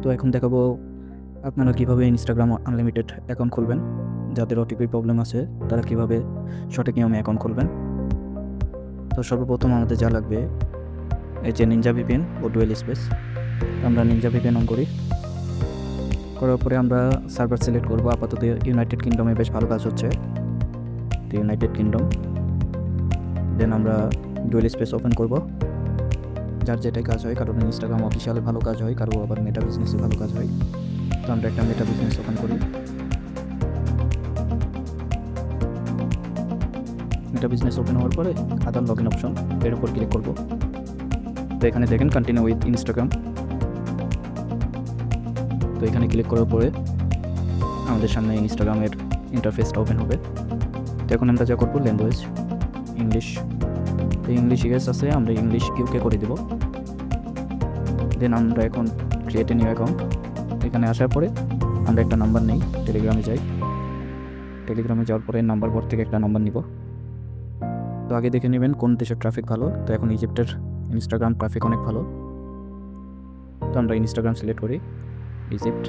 তো এখন দেখাবো আপনারা কীভাবে ইনস্টাগ্রাম আনলিমিটেড অ্যাকাউন্ট খুলবেন। যাদের ওটিপি প্রবলেম আছে তারা কীভাবে সঠিক নিয়মে অ্যাকাউন্ট খুলবেন। তো সর্বপ্রথম আমাদের যা লাগবে এই যে নিনজা ভিপিএন ও ডুয়েল স্পেস। আমরা নিনজা ভিপিএন অন করি, করার পরে আমরা সার্ভার সিলেক্ট করবো। আপাতত ইউনাইটেড কিংডমে বেশ ভালো কাজ হচ্ছে, তো ইউনাইটেড কিংডম। দেন আমরা ডুয়েল স্পেস ওপেন করব। যার যেটাই কাজ হয়, কারণ ইনস্টাগ্রাম অফিসিয়ালে ভালো কাজ হয়, কারো আবার মেটা বিজনেসে ভালো কাজ হয়। তো আমরা একটা মেটা বিজনেস ওপেন করি। মেটা বিজনেস ওপেন হওয়ার পরে আদার লগ ইন অপশন এর উপর ক্লিক করব। তো এখানে দেখেন কন্টিনিউ উইথ ইনস্টাগ্রাম। তো এখানে ক্লিক করার পরে আমাদের সামনে ইনস্টাগ্রামের ইন্টারফেসটা ওপেন হবে। তো এখন আমরা যা করবো ল্যাঙ্গুয়েজ ইংলিশ। তো ইংলিশ ইউএস আছে, আমরা ইংলিশ ইউকে করে দেব। দেন আমরা এখন ক্রিয়েট এ নিউ অ্যাকাউন্ট। এখানে আসার পরে আমরা একটা নাম্বার নেই, টেলিগ্রামে যাই। টেলিগ্রামে যাওয়ার পরে নাম্বার বোর্ড থেকে একটা নাম্বার নিব। তো আগে দেখে নেবেন কোন দেশের ট্রাফিক ভালো। তো এখন ইজিপ্টের ইনস্টাগ্রাম ট্রাফিক অনেক ভালো, তো আমরা ইনস্টাগ্রাম সিলেক্ট করি, ইজিপ্ট।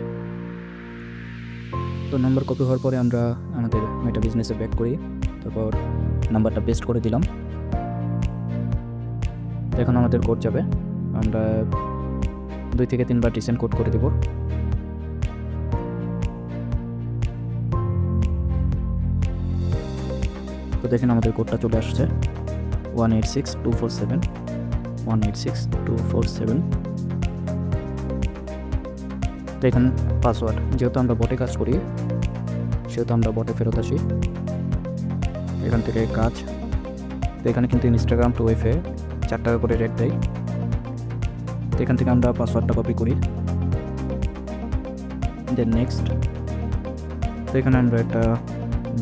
তো নাম্বার কপি হওয়ার পরে আমরা আমাদের মেটা বিজনেসে ব্যাক করি, তারপর নাম্বারটা পেস্ট করে দিলাম। তো এখন আমাদের কোড যাবে, আমরা 2 থেকে 3 বার রিসেন্ট কোড করে দেব। তো দেখেন আমাদের কোডটা চলে আসছে 186247 186247। তো এখানে পাসওয়ার্ড, যেহেতু আমরা বটে কাজ করি সেহেতু আমরা বটে ফেরত আসি। এখান থেকে কাজ, তো এখানে কিন্তু ইনস্টাগ্রাম টু ওয়েফে 4 টাকা করে রেট দেয়। তো এখান থেকে আমরা পাসওয়ার্ডটা কপি করি, দেন নেক্সট। তো এখানে আমরা একটা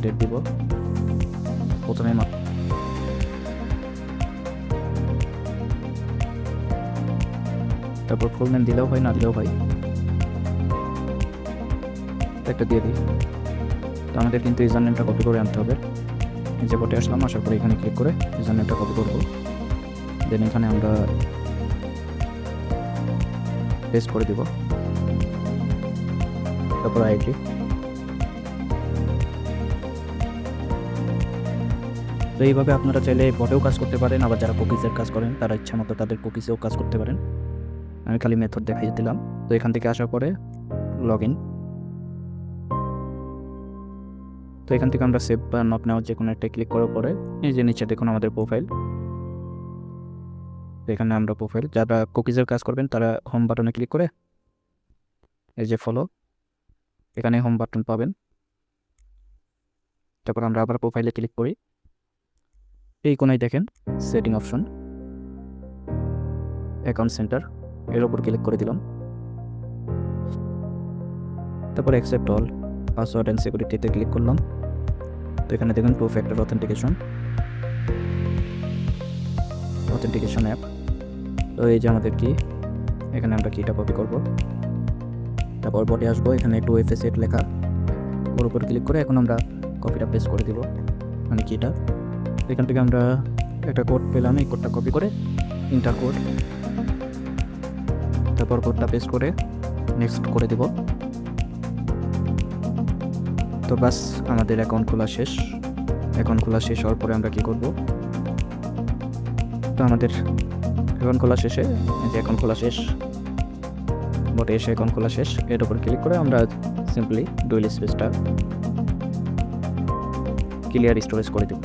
ডেট দিব প্রথমে, তারপর ফুল নেম দিলেও হয়, না দিলেও হয়, একটা দিয়ে দিই। তো আমাদের কিন্তু ইউজার নেমটা কপি করে আনতে হবে। এই যে বটে আসলাম, আসার পরে এখানে ক্লিক করে ইউজার নেমটা কপি করবো। দেন এখানে আমরা পেস্ট করে দিব, তারপর আইডি। তো এইভাবে আপনারা চাইলে বটেও কাজ করতে পারেন, আবার যারা কুকিজের কাজ করেন তারা ইচ্ছা মতো তাদের কুকিজেও কাজ করতে পারেন। আমি খালি মেথড দেখাই দিলাম। তো এখান থেকে আসার পরে লগ ইন। তো এখান থেকে আমরা সেভ বা নট নেওয়ার যে কোনো একটা ক্লিক করার পরে এই যে নিচে দেখুন আমাদের প্রোফাইল। তো এখানে আমরা প্রোফাইল, যারা কুকিজের কাজ করবেন তারা হোম বাটনে ক্লিক করে এই যে ফলো, এখানে হোম বাটন পাবেন। তারপর আমরা আবার প্রোফাইলে ক্লিক করি, এই কোনায় দেখেন সেটিং অপশন, অ্যাকাউন্ট সেন্টার, এর উপর ক্লিক করে দিলাম। তারপর অ্যাকসেপ্ট অল, পাসওয়ার্ড অ্যান্ড সিকিউরিটিতে ক্লিক করলাম। তো এখানে দেখুন টু ফ্যাক্টর অথেন্টিকেশন অ্যাপ। তো এই যে আমাদের কি, এখানে আমরা কিটা কপি করব। তারপর বটে আসবো, এখানে 2FA সেট লেখা, ওর উপর ক্লিক করে এখন আমরা কপিটা পেস্ট করে দিব, মানে কিটা। এখান থেকে আমরা একটা কোড পেলাম, এই কোডটা কপি করে ইন্টার কোড, তারপর কোডটা পেস্ট করে নেক্সট করে দিব। তো বাস আমাদের অ্যাকাউন্ট খোলা শেষ। অ্যাকাউন্ট খোলা শেষ হওয়ার পরে আমরা কি করব, তো আমাদের অ্যাকাউন্ট খোলা শেষে যে অ্যাকাউন্ট খোলা শেষ, বটে এসে অ্যাকাউন্ট খোলা শেষ, এর উপর ক্লিক করে আমরা সিম্পলি ডুয়েল স্পেসটা ক্লিয়ার স্টোরেজ করে দেব।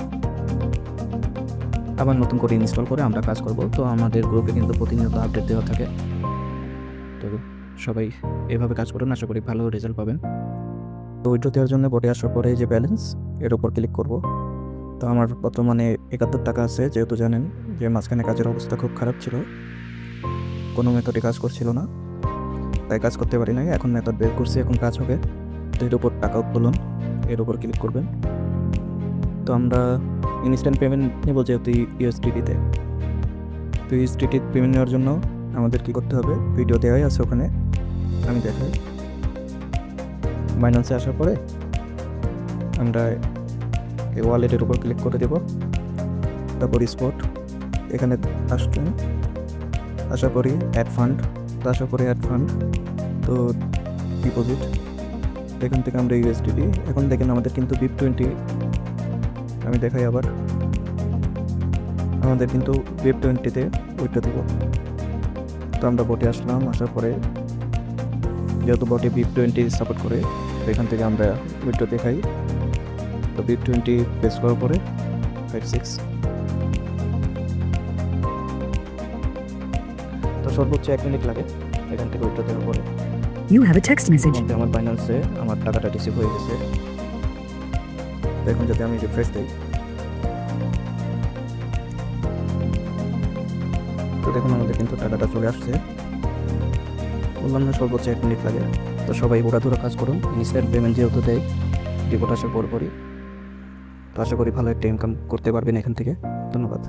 আবার নতুন করে ইনস্টল করে আমরা কাজ করব। তো আমাদের গ্রুপে কিন্তু প্রতিনিয়ত আপডেট দেওয়া থাকে, তো সবাই এভাবে কাজ করুন, আশা করি ভালো রেজাল্ট পাবেন। তো উইথড্র দেওয়ার জন্য বটে আসার পরে যে ব্যালেন্স, এর উপর ক্লিক করব। তো আমার বর্তমানে 71 টাকা আছে, যেহেতু জানেন যে মাঝখানে কাজের অবস্থা খুব খারাপ ছিল, কোনো মেথডে কাজ করছিল না, তাই কাজ করতে পারি না। এখন মেথড বের করছি, এখন কাজ হবে। তো এর উপর টাকা উত্তোলন, এর উপর ক্লিক করবেন। তো আমরা ইনস্ট্যান্ট পেমেন্ট নেব যেহেতু ইউএসডিটিতে। তো ইউএসডিটি পেমেন্ট নেওয়ার জন্য আমাদের কি করতে হবে, ভিডিও দেওয়াই আছে ওখানে, আমি দেখাই। বাইন্যান্সে আসার পরে আমরা এই ওয়ালেটের উপর ক্লিক করে দেব, তারপর স্পট, এখানে আসবেন, আশা করি অ্যাড ফান্ড, তো আশা করি অ্যাড ফান্ড। তো তো ডিপোজিট, এখান থেকে আমরা ইউএসডিটি, এখন দেখেন আমাদের কিন্তু BIP20, আমি দেখাই আবার, আমাদের কিন্তু BIP20-তে উইথড্র দেবো। তো আমরা বটে আসলাম, আসার পরে যেহেতু বটে BIP20 সাপোর্ট করে, তো এখান থেকে আমরা উইথড্র দেখাই। তো BIP20 প্রেস করার পরে 5-6, তো সর্বোচ্চ 1 মিনিট লাগে এখান থেকে উইথড্র দেওয়ার পরে। You have a text message. আমার বাইন্যান্সে আমার টাকাটা রিসিভ হয়ে গেছে। তো এখন যদি আমি রিফ্রেশ দিই, তো দেখুন আমাদের কিন্তু টাকাটা চলে আসছে। বললাম না সর্বোচ্চ 1 মিনিট লাগে। তো সবাই ওড়াধুরা কাজ করুন, ইনস্ট্যান্ট পেমেন্ট যেহেতু দেয় রিপোর্ট আসার পরপরই। তো আশা করি ভালো একটা ইনকাম করতে পারবেন এখান থেকে। ধন্যবাদ।